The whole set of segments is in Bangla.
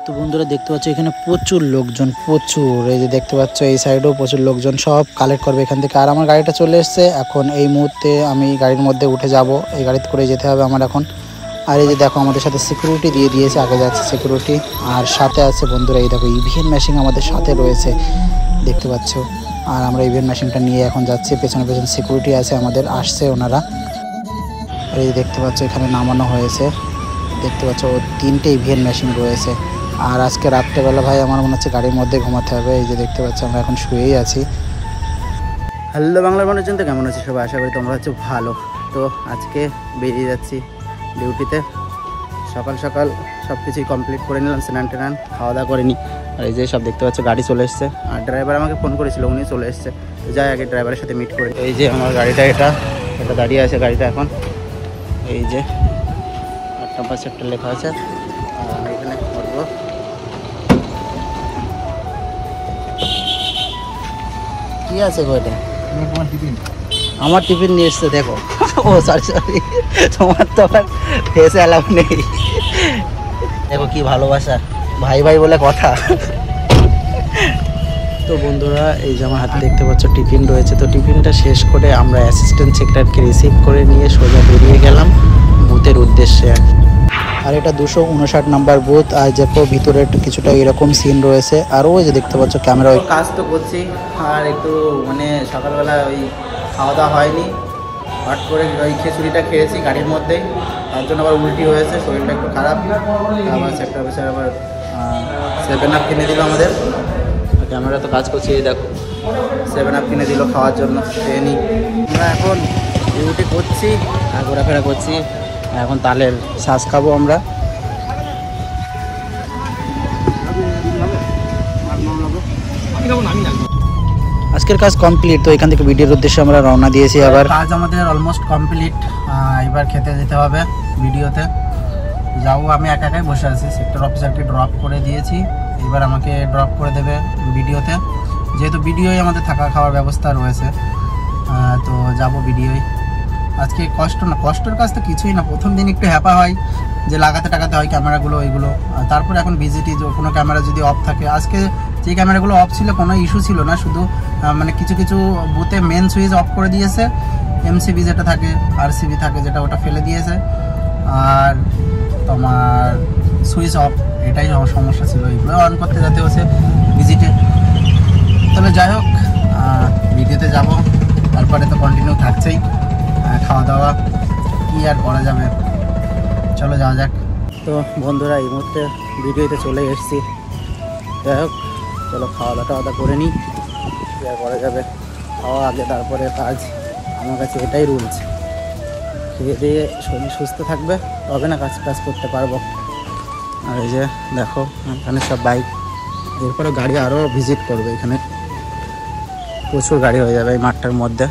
তো বন্ধুরা দেখতে পাচ্ছ এখানে প্রচুর লোকজন, প্রচুর। এই যে দেখতে পাচ্ছ এই সাইডেও প্রচুর লোকজন, সব কালেক্ট করবে এখান থেকে। আর আমার গাড়িটা চলে এসছে, এখন এই মুহূর্তে আমি গাড়ির মধ্যে উঠে যাব। এই গাড়িতে করে যেতে হবে আমার এখন। আর এই যে দেখো আমাদের সাথে সিকিউরিটি দিয়ে দিয়েছে, আগে যাচ্ছে সিকিউরিটি। আর সাথে আছে বন্ধুরা এই দেখো ইভিএম মেশিন আমাদের সাথে রয়েছে, দেখতে পাচ্ছ। আর আমরা ইভিএম মেশিনটা নিয়ে এখন যাচ্ছি, পেছনে পেছনে সিকিউরিটি আছে আমাদের, আসছে ওনারা। আর এই দেখতে পাচ্ছ এখানে নামানো হয়েছে, দেখতে পাচ্ছ 3টে ইভিএম মেশিন রয়েছে। আর আজকে রাত্রেবেলা ভাই আমার মনে হচ্ছে গাড়ির মধ্যে ঘুমাতে হবে। এই যে দেখতে পাচ্ছ আমরা এখন শুয়েই আছি। হ্যালো বাংলার মানুষজন, তো কেমন আছে সবাই? আশা করি তোমরা হচ্ছে ভালো। তো আজকে বেরিয়ে যাচ্ছি ডিউটিতে। সকাল সকাল সব কিছুই কমপ্লিট করে নিলাম, স্নান টেনান খাওয়া দাওয়া করে নিই। আর এই যে সব দেখতে পাচ্ছ গাড়ি চলে এসছে। আর ড্রাইভার আমাকে ফোন করেছিল, উনি চলে এসছে। যাই আগে ড্রাইভারের সাথে মিট করে। এই যে আমার গাড়িটা, এটা দাঁড়িয়ে আছে গাড়িটা এখন। এই যে 8 নম্বর সেক্টর লেখা আছে। আর এখানে করবো কি আছে ঘরে? আমার টিফিন নিয়ে এসছে দেখো। ও সরি, তোমার তো আমার ফেসে অ্যালাউ নেই। দেখো কি ভালোবাসা, ভাই ভাই বলে কথা। তো বন্ধুরা এই যে আমার হাতে দেখতে পাচ্ছ টিফিন রয়েছে। তো টিফিনটা শেষ করে আমরা অ্যাসিস্ট্যান্ট সেক্রেটারিকে রিসিভ করে নিয়ে সোজা বেরিয়ে গেলাম বুথের উদ্দেশ্যে। আর এটা 259 নাম্বার বুথ। আর দেখো ভিতরে কিছুটা এরকম সিন রয়েছে। আর ওই যে দেখতে পাচ্ছ ক্যামেরা। কাজ তো করছি, আর একটু মানে সকালবেলা ওই খাওয়া দাওয়া হয়নি, হট করে ওই খিচুড়িটা খেয়েছি গাড়ির মধ্যেই, তার জন্য আবার উল্টি হয়েছে, শরীরটা একটু খারাপ। আবার সেক্টর অফিসার আবার 7 আপ কিনে দিল আমাদের। ক্যামেরা তো কাজ করছি, দেখো 7 আপ কিনে দিল খাওয়ার জন্য, খেয়ে নিই। আমরা এখন ডিউটি করছি আর ঘোরাফেরা করছি। এখন তালের শ্বাস খাবো আমরা। আজকের কাজ কমপ্লিট। তো এখান থেকে ভিডিওর উদ্দেশ্যে আমরা রওনা দিয়েছি। আবার কাজ আমাদের অলমোস্ট কমপ্লিট। এবার খেতে যেতে হবে ভিডিওতে। যাবো, আমি একা একাই বসে আছি। সেক্টর অফিসারকে ড্রপ করে দিয়েছি, এবার আমাকে ড্রপ করে দেবে ভিডিওতে। যেহেতু ভিডিওই আমাদের থাকা খাওয়ার ব্যবস্থা রয়েছে, তো যাবো ভিডিওই। আজকে কষ্ট না, কষ্টের কাজ তো কিছুই না। প্রথম দিন একটু হ্যাপা হয় যে লাগাতে টাকাতে হয় ক্যামেরাগুলো ওইগুলো। তারপরে এখন ভিজিটি কোনো ক্যামেরা যদি অফ থাকে, আজকে যে ক্যামেরাগুলো অফ ছিল কোনো ইস্যু ছিল না, শুধু মানে কিছু কিছু বুথে মেন সুইচ অফ করে দিয়েছে, এমসিবি যেটা থাকে, আরসিবি থাকে যেটা, ওটা ফেলে দিয়েছে। আর তোমার সুইচ অফ, এটাই সমস্যা ছিল, এগুলো অন করতে যেতে হচ্ছে ভিজিটে। তবে যাই হোক, ভিডিওতে যাব, তারপরে তো কন্টিনিউ থাকছেই খাওয়া দাওয়া, কি আর করা যাবে। চলো যাওয়া যাক। তো বন্ধুরা এই মুহূর্তে ভিডিওতে চলে এসেছি। যাই হোক চলো খাওয়া দাওয়া করে নিই, কি আর করা যাবে। খাওয়া আগে তারপরে কাজ, আমার কাছে এটাই রুলস। খেয়ে দিয়ে শরীর সুস্থ থাকবে তবে না কাজ করতে পারবো। আর এই যে দেখো এখানে সব বাইক, এরপরে গাড়ি আরও ভিজিট করবে। এখানে প্রচুর গাড়ি হয়ে যাবে এই মাঠটার মধ্যে।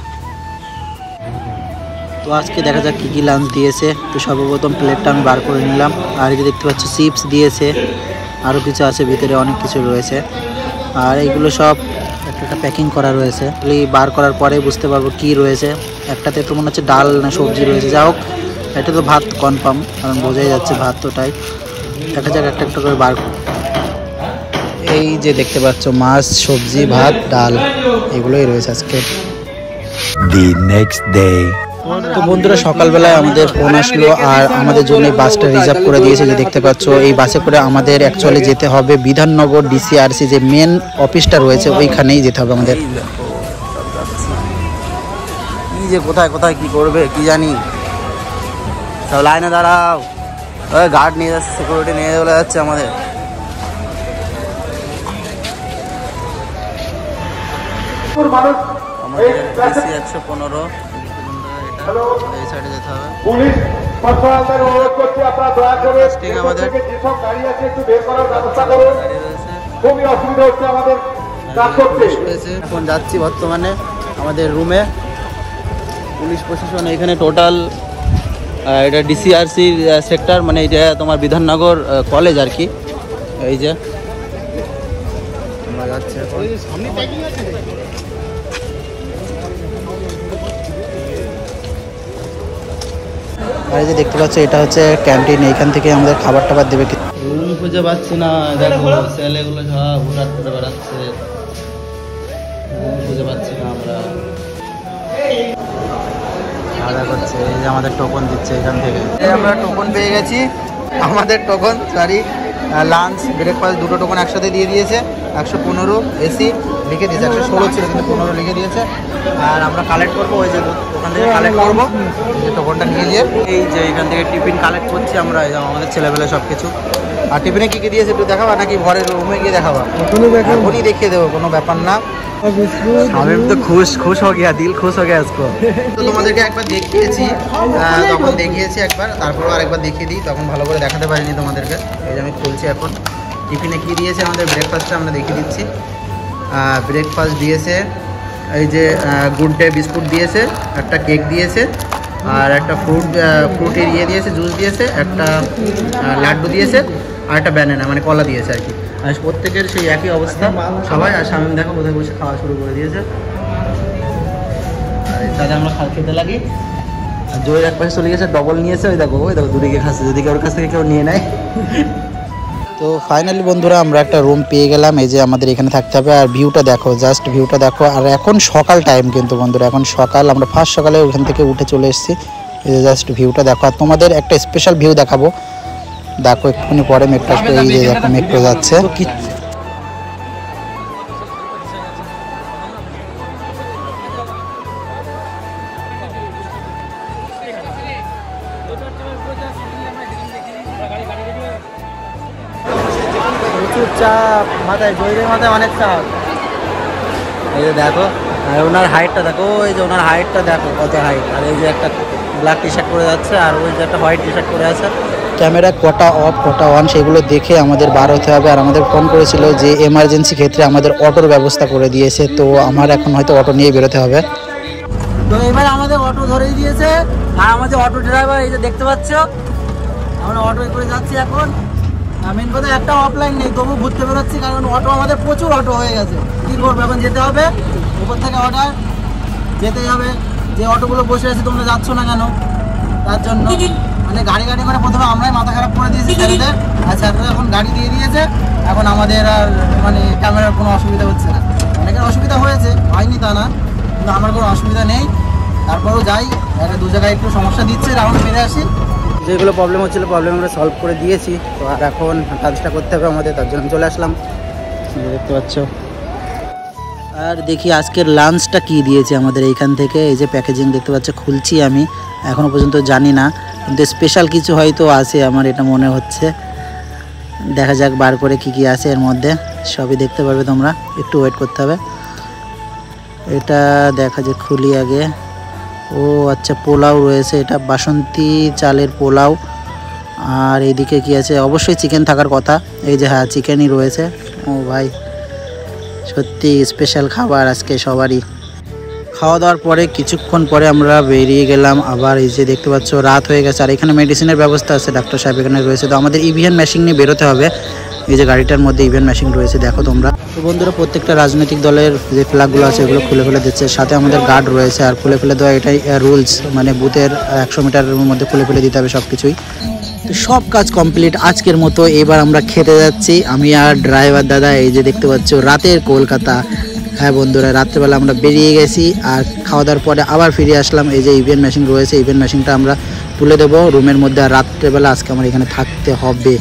তো আজকে দেখা যাক কী কী লাঞ্চ দিয়েছে। তো সর্বপ্রথম প্লেটটা আমি বার করে নিলাম। আর এই যে দেখতে পাচ্ছি চিপস দিয়েছে, আরও কিছু আছে ভিতরে, অনেক কিছু রয়েছে। আর এইগুলো সব একটা প্যাকিং করা রয়েছে, বার করার পরে বুঝতে পারবো কি রয়েছে। একটাতে তো মনে হচ্ছে ডাল না সবজি রয়েছে। যা হোক, এটা তো ভাত কনফার্ম, কারণ বোঝাই যাচ্ছে ভাত। তোটাই দেখা যাক একটা একটা করে বার। এই যে দেখতে পাচ্ছ মাছ, সবজি, ভাত, ডাল, এগুলোই রয়েছে আজকে। The next day. তো বন্ধুরা সকালবেলায় আমাদের ফোন আসলো আর আমাদের জন্য এই বাসটা রিজার্ভ করে দিয়েছে। যে দেখতে পাচ্ছ এই বাসে করে আমাদের অ্যাকচুয়ালি যেতে হবে বিধাননগর ডিসিআরসি যে মেন অফিসটা রয়েছে, ওইখানেই যেতে হবে আমাদের। কি যে কোথায় কোথায় কি করবে কি জানি। সব লাইনে দাঁড়াও, গার্ড নিয়ে যাচ্ছে, সিকিউরিটি নিয়ে চলে যাচ্ছে আমাদের। আমাদের ডিসি 115 এই সাইডে যেতে হবে। পুলিশ প্রশাসনের অনুরোধ করছি আপনারা দয়া করে আমাদের যেসব গাড়ি আছে একটু বের করার ব্যবস্থা করুন, খুবই অসুবিধা হচ্ছে আমাদের কাজ করতে। এখন যাচ্ছি বর্তমানে আমাদের রুমে। পুলিশ প্রশাসন এখানে টোটাল, এটা ডিসিআরসি সেক্টর, মানে এটা তোমার বিধাননগর কলেজ আর কি। এই যে আমরা যাচ্ছি এখন। আর এই যে দেখতে পাচ্ছ এটা হচ্ছে ক্যান্টিন, এইখান থেকে আমাদের খাবার টাবার দেবে। রুম খুঁজে পাচ্ছি না, দেখো ছেলেগুলো সব হুটাট করে বেড়াচ্ছে, রুম খুঁজে পাচ্ছি না আমরা। খাওয়া করছে, এই যে আমাদের টোকন দিচ্ছে এখান থেকে, আমরা টোকন পেয়ে গেছি। আমাদের টোকন লাঞ্চ ব্রেকফাস্ট দুটো টোকন একসাথে দিয়ে দিয়েছে। 115 এসি লিখে দিয়েছে, 116 ছিল কিন্তু 15 লিখে দিয়েছে। আর আমরা কালেক্ট করবো, ওই যে ওখান থেকে কালেক্ট করবো, এই যে টোকনটা নিয়ে গিয়ে এই যে এখান থেকে টিফিন কালেক্ট করছি আমরা, আমাদের ছেলেবেলে সব কিছু। আর টিফিনে কী কী দিয়েছে একটু দেখাবা নাকি ঘরের রুমে গিয়ে দেখাবা? এখনই দেখিয়ে দেবো, কোনো ব্যাপার না। আমি তো খুশ হয়ে গিয়া, দিল খুশ হয়ে গিয়া আজকে। তো তোমাদেরকে একবার দেখিয়েছি, তখন দেখিয়েছি একবার, তারপরও আরেকবার দেখিয়ে দিই, তখন ভালো করে দেখাতে পারিনি তোমাদেরকে। এই যে আমি খুলছি এখন। টিফিনে কী দিয়েছে আমাদের ব্রেকফাস্টটা আমরা দেখিয়ে দিচ্ছি। ব্রেকফাস্ট দিয়েছে এই যে গুড ডে বিস্কুট দিয়েছে, একটা কেক দিয়েছে, আর একটা ফ্রুটের ইয়ে দিয়েছে, জুস দিয়েছে, একটা লাড্ডু দিয়েছে, আর একটা ব্যানানা মানে কলা দিয়েছে আর কি। আর প্রত্যেকের সেই একই অবস্থা সবাই। আর শামিম দেখো কোথায় বসে খাওয়া শুরু করে দিয়েছে। আর তাদের আমরা খেতে লাগি। আর জয়ের এক পাশে চলে গেছে, ডবল নিয়েছে, ওই দেখো দূরে গিয়ে খাচ্ছে, যদি ওর কাছ থেকে কেউ নিয়ে নেয়। তো ফাইনালি বন্ধুরা আমরা একটা রুম পেয়ে গেলাম। এই যে আমাদের এখানে থাকতে হবে। আর ভিউটা দেখো, জাস্ট ভিউটা দেখো। আর এখন সকাল টাইম কিন্তু বন্ধুরা, এখন সকাল, আমরা ফার্স্ট সকালে ওখান থেকে উঠে চলে এসেছি। এই যে জাস্ট ভিউটা দেখো। আর তোমাদের একটা স্পেশাল ভিউ দেখাবো, দেখো একটুখানি পরে মেট্রো আসবে। এই যে দেখো মেট্রো যাচ্ছে। প্রচুর চাপ মাথায়, জয়ীর মাথায় অনেক চাপ। এই যে দেখো, আর ওনার হাইটটা দেখো, ওই যে ওনার হাইটটা দেখো কত হাইট। আর এই যে একটা ব্ল্যাক টি শার্ট পরে যাচ্ছে, আর ওই যে একটা হোয়াইট টি শার্ট পরে আছে। ক্যামেরা কটা অফ কটা অন সেগুলো দেখে আমাদের বার হতে হবে। আর আমাদের ফোন করেছিল যে এমার্জেন্সি ক্ষেত্রে আমাদের অটোর ব্যবস্থা করে দিয়েছে। তো আমার এখন হয়তো অটো নিয়ে বেরোতে হবে। তো এবার আমাদের অটো ধরেই দিয়েছে। আর আমাদের অটো ড্রাইভার এই যে দেখতে পাচ্ছ, আমরা অটো করে যাচ্ছি এখন। মেন কথা একটা অফলাইন নেই, তবু ঘুরতে বেরোচ্ছি, কারণ অটো আমাদের প্রচুর অটো হয়ে গেছে। কী করবো, এখন যেতে হবে উপর থেকে অর্ডার, যেতেই হবে। যে অটোগুলো বসে আছে তোমরা যাচ্ছ না কেন, তার জন্য মানে গাড়ি করে প্রথমে আমরাই মাথা খারাপ করে দিয়েছি স্যারদের। আর স্যাররা এখন গাড়ি দিয়ে দিয়েছে, এখন আমাদের আর মানে ক্যামেরার কোনো অসুবিধা হচ্ছে না। অনেকের অসুবিধা হয়েছে, হয়নি তা না, কিন্তু আমার কোনো অসুবিধা নেই। তারপরেও যাই, দু জায়গায় একটু সমস্যা দিচ্ছে, রাউন্ড মেরে আসি। যেগুলো প্রবলেম হচ্ছিলো প্রবলেম আমরা সলভ করে দিয়েছি। তো আর এখন কাজটা করতে হবে আমাদের, তার জন্য চলে আসলাম, দেখতে পাচ্ছ। আর দেখি আজকের লাঞ্চটা কি দিয়েছে আমাদের এইখান থেকে। এই যে প্যাকেজিং দেখতে পাচ্ছ, খুলছি আমি, এখনও পর্যন্ত জানি না, কিন্তু স্পেশাল কিছু হয়তো আছে আমার এটা মনে হচ্ছে। দেখা যাক বার করে কি কি আছে এর মধ্যে, সবই দেখতে পারবে তোমরা, একটু ওয়েট করতে হবে। এটা দেখা যাক, খুলি আগে। ও আচ্ছা, পোলাও রয়েছে, এটা বাসন্তী চালের পোলাও। আর এইদিকে কি আছে, অবশ্যই চিকেন থাকার কথা। এই যে হ্যাঁ, চিকেনই রয়েছে। ও ভাই, সত্যি স্পেশাল খাবার আজকে সবারই। খাওয়া দাওয়ার পরে কিছুক্ষণ পরে আমরা বেরিয়ে গেলাম আবার। এই যে দেখতে পাচ্ছ রাত হয়ে গেছে। আর এখানে মেডিসিনের ব্যবস্থা আছে, ডাক্তার সাহেব এখানে রয়েছে। তো আমাদের ইভিএন মেশিন নিয়ে বেরোতে হবে। এই যে গাড়িটার মধ্যে ইভিএন মেশিন রয়েছে, দেখো তোমরা। তো বন্ধুরা, প্রত্যেকটা রাজনৈতিক দলের যে ফ্ল্যাগগুলো আছে এগুলো খুলে ফেলে দিচ্ছে, সাথে আমাদের গার্ড রয়েছে। আর খুলে ফেলে দেওয়া এটাই রুলস, মানে বুথের 100 মিটারের মধ্যে খুলে ফেলে দিতে হবে সব কিছুই। তো সব কাজ কমপ্লিট আজকের মতো। এবার আমরা খেতে যাচ্ছি, আমি আর ড্রাইভার দাদা। এই যে দেখতে পাচ্ছ রাতের কলকাতা। হ্যাঁ বন্ধুরা, রাত্রেবেলা আমরা বেরিয়ে গেছি, আর খাওয়া দাওয়ার পরে আবার ফিরে আসলাম। এই যে ইভেন্ট মেশিন রয়েছে, ইভেন্ট মেশিনটা আমরা তুলে দেবো রুমের মধ্যে। আর রাত্রেবেলা আজকে আমার এখানে থাকতে হবে।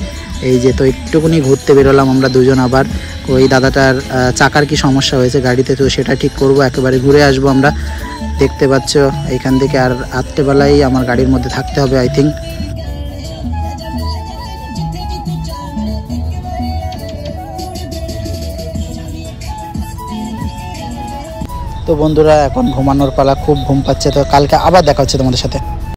এই যে তো একটুকুনি ঘুরতে বেরোলাম আমরা দুজন। আবার ওই দাদাটার চাকার কি সমস্যা হয়েছে গাড়িতে, তো সেটা ঠিক করব, একেবারে ঘুরে আসবো আমরা। দেখতে পাচ্ছ এইখান থেকে। আর রাত্রেবেলায় আমার গাড়ির মধ্যে থাকতে হবে আই থিঙ্ক। তো বন্ধুরা, এখন ঘুমানোর পালা, খুব ঘুম পাচ্ছে। তো কালকে আবার দেখা হচ্ছে তোমাদের সাথে।